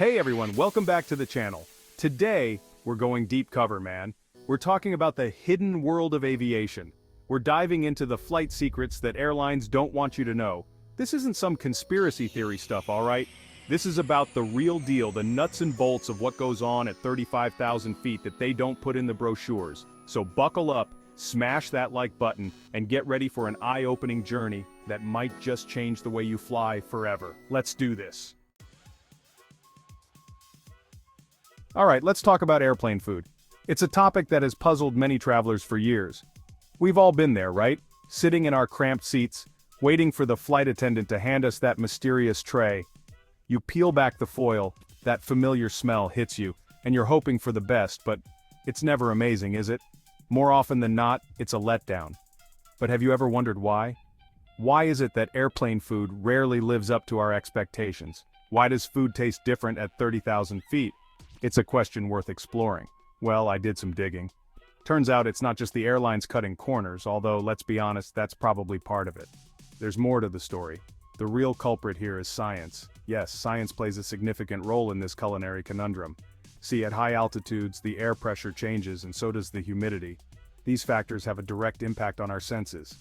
Hey everyone, welcome back to the channel. Today, we're going deep cover, man. We're talking about the hidden world of aviation. We're diving into the flight secrets that airlines don't want you to know. This isn't some conspiracy theory stuff, alright? This is about the real deal, the nuts and bolts of what goes on at 35,000 feet that they don't put in the brochures. So buckle up, smash that like button, and get ready for an eye-opening journey that might just change the way you fly forever. Let's do this. Alright, let's talk about airplane food. It's a topic that has puzzled many travelers for years. We've all been there, right? Sitting in our cramped seats, waiting for the flight attendant to hand us that mysterious tray. You peel back the foil, that familiar smell hits you, and you're hoping for the best, but it's never amazing, is it? More often than not, it's a letdown. But have you ever wondered why? Why is it that airplane food rarely lives up to our expectations? Why does food taste different at 30,000 feet? It's a question worth exploring. Well, I did some digging. Turns out it's not just the airlines cutting corners, although let's be honest, that's probably part of it. There's more to the story. The real culprit here is science. Yes, science plays a significant role in this culinary conundrum. See, at high altitudes, the air pressure changes and so does the humidity. These factors have a direct impact on our senses.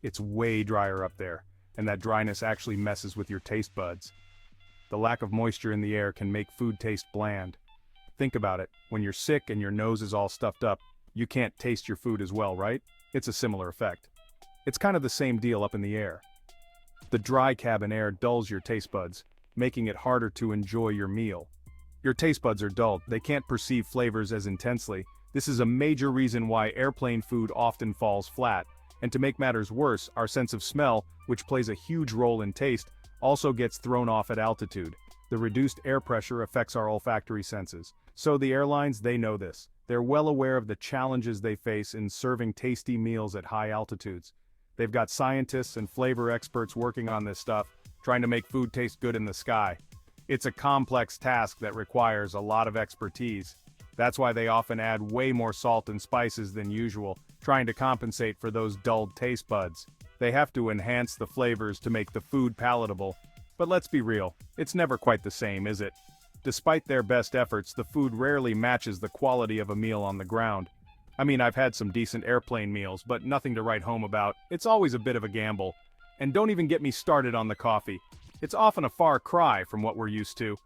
It's way drier up there, and that dryness actually messes with your taste buds. The lack of moisture in the air can make food taste bland. Think about it, when you're sick and your nose is all stuffed up, you can't taste your food as well, right? It's a similar effect. It's kind of the same deal up in the air. The dry cabin air dulls your taste buds, making it harder to enjoy your meal. Your taste buds are dulled, they can't perceive flavors as intensely. This is a major reason why airplane food often falls flat. And to make matters worse, our sense of smell, which plays a huge role in taste, also gets thrown off at altitude. The reduced air pressure affects our olfactory senses. So the airlines, they know this. They're well aware of the challenges they face in serving tasty meals at high altitudes. They've got scientists and flavor experts working on this stuff, trying to make food taste good in the sky. It's a complex task that requires a lot of expertise. That's why they often add way more salt and spices than usual, trying to compensate for those dulled taste buds. They have to enhance the flavors to make the food palatable. But let's be real, it's never quite the same, is it? Despite their best efforts, the food rarely matches the quality of a meal on the ground. I mean, I've had some decent airplane meals, but nothing to write home about. It's always a bit of a gamble. And don't even get me started on the coffee. It's often a far cry from what we're used to.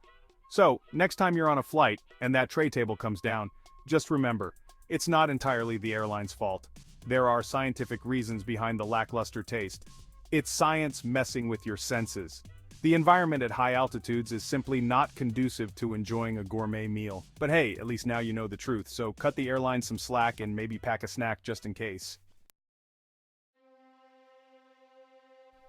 So, next time you're on a flight, and that tray table comes down, just remember, it's not entirely the airline's fault. There are scientific reasons behind the lackluster taste. It's science messing with your senses. The environment at high altitudes is simply not conducive to enjoying a gourmet meal. But hey, at least now you know the truth, so cut the airline some slack and maybe pack a snack just in case.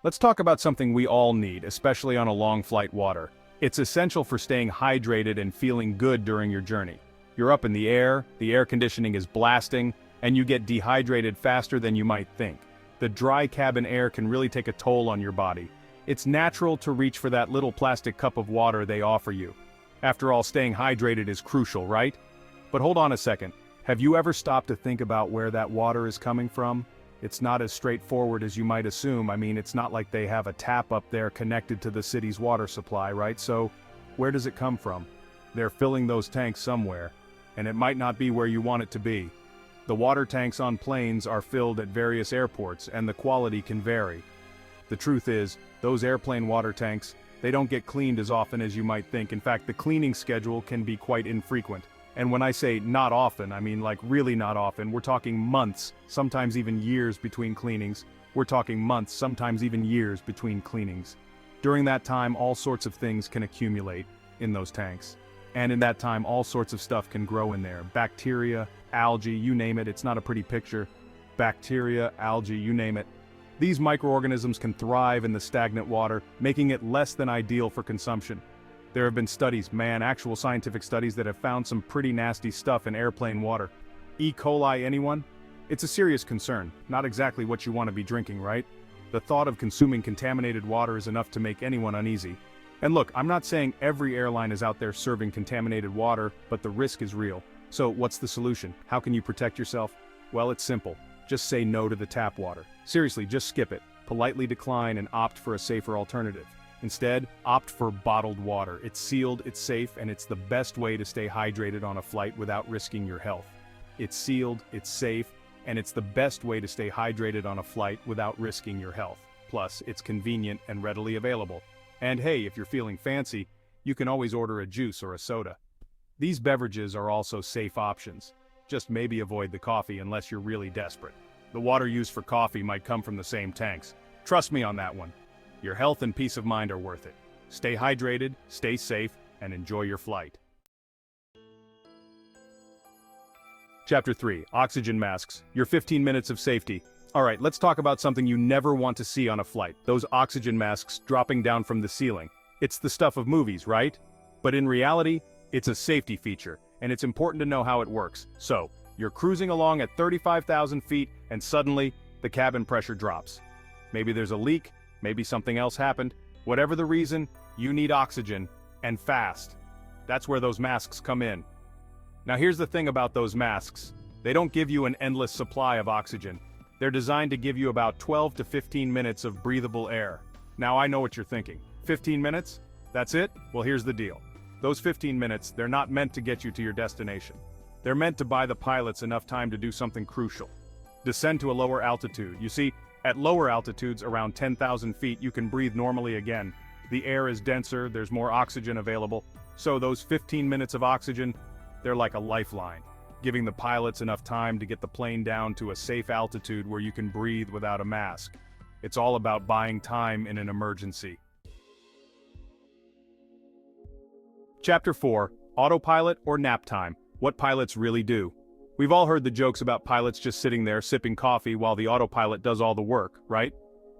Let's talk about something we all need, especially on a long flight water. It's essential for staying hydrated and feeling good during your journey. You're up in the air conditioning is blasting, and you get dehydrated faster than you might think. The dry cabin air can really take a toll on your body. It's natural to reach for that little plastic cup of water they offer you. After all, staying hydrated is crucial, right? But hold on a second. Have you ever stopped to think about where that water is coming from? It's not as straightforward as you might assume. I mean, it's not like they have a tap up there connected to the city's water supply, right? So, where does it come from? They're filling those tanks somewhere, and it might not be where you want it to be. The water tanks on planes are filled at various airports, and the quality can vary. The truth is, those airplane water tanks, they don't get cleaned as often as you might think. In fact, the cleaning schedule can be quite infrequent. And when I say not often, I mean like really not often. We're talking months, sometimes even years between cleanings. We're talking months, sometimes even years between cleanings. During that time, all sorts of things can accumulate in those tanks. And in that time, all sorts of stuff can grow in there. Bacteria, algae, you name it, it's not a pretty picture. Bacteria, algae, you name it. These microorganisms can thrive in the stagnant water, making it less than ideal for consumption. There have been studies, actual scientific studies that have found some pretty nasty stuff in airplane water. E. coli, anyone? It's a serious concern, not exactly what you want to be drinking, right? The thought of consuming contaminated water is enough to make anyone uneasy. And look, I'm not saying every airline is out there serving contaminated water, but the risk is real. So what's the solution? How can you protect yourself? Well, it's simple. Just say no to the tap water. Seriously, just skip it. Politely decline and opt for a safer alternative. Instead, opt for bottled water. It's sealed, it's safe, and it's the best way to stay hydrated on a flight without risking your health. It's sealed, it's safe, and it's the best way to stay hydrated on a flight without risking your health. Plus, it's convenient and readily available. And hey, if you're feeling fancy, you can always order a juice or a soda. These beverages are also safe options. Just maybe avoid the coffee unless you're really desperate. The water used for coffee might come from the same tanks. Trust me on that one. Your health and peace of mind are worth it. Stay hydrated, stay safe, and enjoy your flight. Chapter 3. Oxygen masks. Your 15 minutes of safety. Alright, let's talk about something you never want to see on a flight. Those oxygen masks dropping down from the ceiling. It's the stuff of movies, right? But in reality, it's a safety feature, and it's important to know how it works. So, you're cruising along at 35,000 feet, and suddenly, the cabin pressure drops. Maybe there's a leak, maybe something else happened. Whatever the reason, you need oxygen, and fast. That's where those masks come in. Now here's the thing about those masks. They don't give you an endless supply of oxygen. They're designed to give you about 12 to 15 minutes of breathable air. Now I know what you're thinking. 15 minutes? That's it? Well, here's the deal. Those 15 minutes, they're not meant to get you to your destination. They're meant to buy the pilots enough time to do something crucial. Descend to a lower altitude. You see, at lower altitudes, around 10,000 feet, you can breathe normally again. The air is denser, there's more oxygen available. So those 15 minutes of oxygen, they're like a lifeline, giving the pilots enough time to get the plane down to a safe altitude where you can breathe without a mask. It's all about buying time in an emergency. Chapter 4. Autopilot or nap time. What pilots really do. We've all heard the jokes about pilots just sitting there sipping coffee while the autopilot does all the work, right?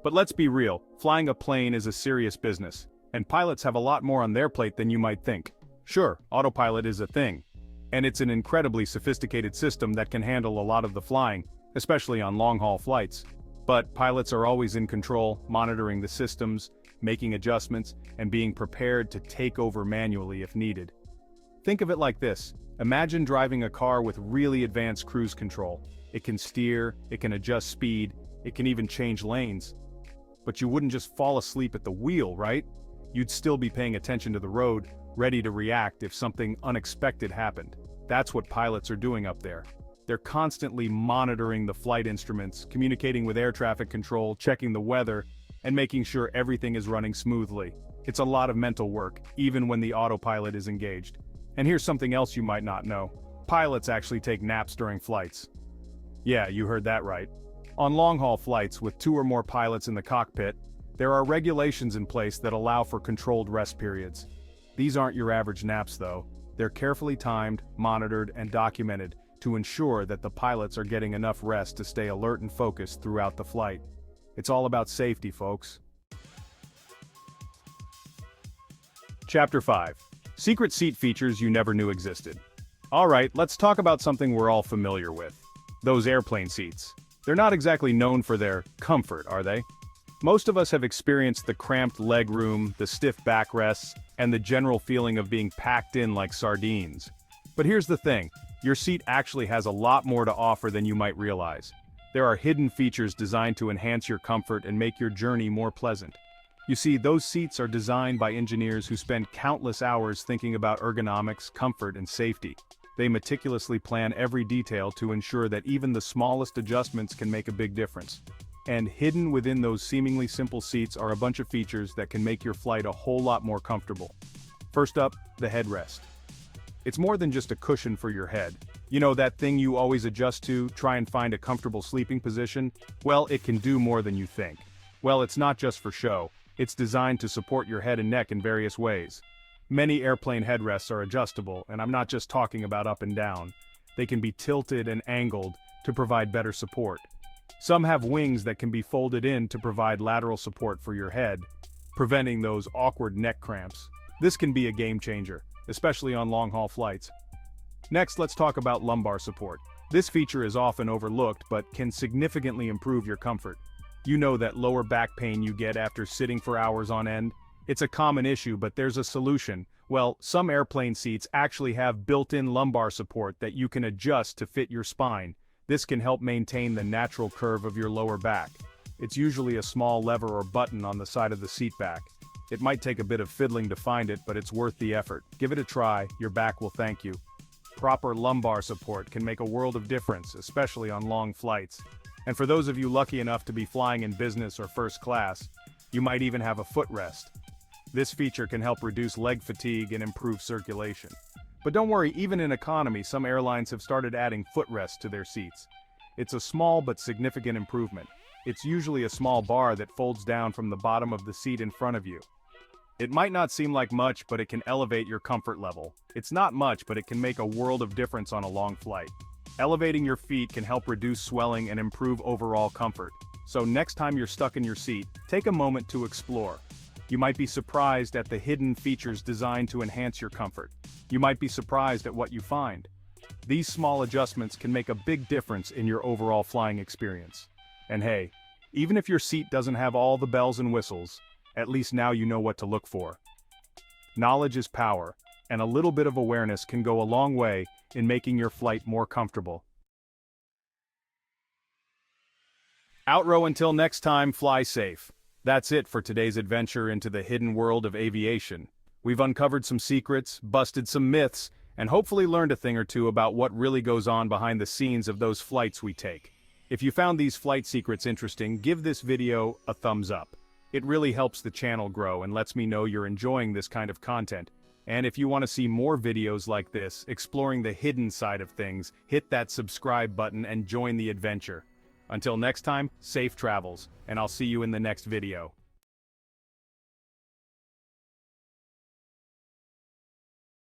But let's be real, flying a plane is a serious business, and pilots have a lot more on their plate than you might think. Sure, autopilot is a thing, and it's an incredibly sophisticated system that can handle a lot of the flying, especially on long-haul flights. But pilots are always in control, monitoring the systems, making adjustments, and being prepared to take over manually if needed. Think of it like this. Imagine driving a car with really advanced cruise control. It can steer, it can adjust speed, it can even change lanes. But you wouldn't just fall asleep at the wheel, right? You'd still be paying attention to the road, ready to react if something unexpected happened. That's what pilots are doing up there. They're constantly monitoring the flight instruments, communicating with air traffic control, checking the weather, and making sure everything is running smoothly. It's a lot of mental work, even when the autopilot is engaged. And here's something else you might not know. Pilots actually take naps during flights. Yeah, you heard that right. On long-haul flights with 2 or more pilots in the cockpit, there are regulations in place that allow for controlled rest periods. These aren't your average naps though. They're carefully timed, monitored, and documented to ensure that the pilots are getting enough rest to stay alert and focused throughout the flight. It's all about safety, folks. Chapter 5. Secret seat features you never knew existed. Alright, let's talk about something we're all familiar with. Those airplane seats. They're not exactly known for their comfort, are they? Most of us have experienced the cramped leg room, the stiff backrests, and the general feeling of being packed in like sardines. But here's the thing, your seat actually has a lot more to offer than you might realize. There are hidden features designed to enhance your comfort and make your journey more pleasant. You see, those seats are designed by engineers who spend countless hours thinking about ergonomics, comfort, and safety. They meticulously plan every detail to ensure that even the smallest adjustments can make a big difference. And hidden within those seemingly simple seats are a bunch of features that can make your flight a whole lot more comfortable. First up, the headrest. It's more than just a cushion for your head. You know that thing you always adjust to, try and find a comfortable sleeping position? Well, it can do more than you think. Well, it's not just for show. It's designed to support your head and neck in various ways. Many airplane headrests are adjustable, and I'm not just talking about up and down. They can be tilted and angled to provide better support. Some have wings that can be folded in to provide lateral support for your head, preventing those awkward neck cramps. This can be a game changer, especially on long-haul flights. Next, let's talk about lumbar support. This feature is often overlooked but can significantly improve your comfort. You know that lower back pain you get after sitting for hours on end? It's a common issue, but there's a solution. Well, some airplane seats actually have built-in lumbar support that you can adjust to fit your spine. This can help maintain the natural curve of your lower back. It's usually a small lever or button on the side of the seat back. It might take a bit of fiddling to find it, but it's worth the effort. Give it a try, your back will thank you. Proper lumbar support can make a world of difference, especially on long flights. And for those of you lucky enough to be flying in business or first class, you might even have a footrest. This feature can help reduce leg fatigue and improve circulation. But don't worry, even in economy, some airlines have started adding footrests to their seats. It's a small but significant improvement. It's usually a small bar that folds down from the bottom of the seat in front of you. It might not seem like much, but it can elevate your comfort level. It's not much, but it can make a world of difference on a long flight. Elevating your feet can help reduce swelling and improve overall comfort. So next time you're stuck in your seat, take a moment to explore. You might be surprised at the hidden features designed to enhance your comfort. You might be surprised at what you find. These small adjustments can make a big difference in your overall flying experience. And hey, even if your seat doesn't have all the bells and whistles, at least now you know what to look for. Knowledge is power, and a little bit of awareness can go a long way in making your flight more comfortable. Outrow, until next time, fly safe. That's it for today's adventure into the hidden world of aviation. We've uncovered some secrets, busted some myths, and hopefully learned a thing or two about what really goes on behind the scenes of those flights we take. If you found these flight secrets interesting, give this video a thumbs up. It really helps the channel grow and lets me know you're enjoying this kind of content. And if you want to see more videos like this, exploring the hidden side of things, hit that subscribe button and join the adventure. Until next time, safe travels, and I'll see you in the next video.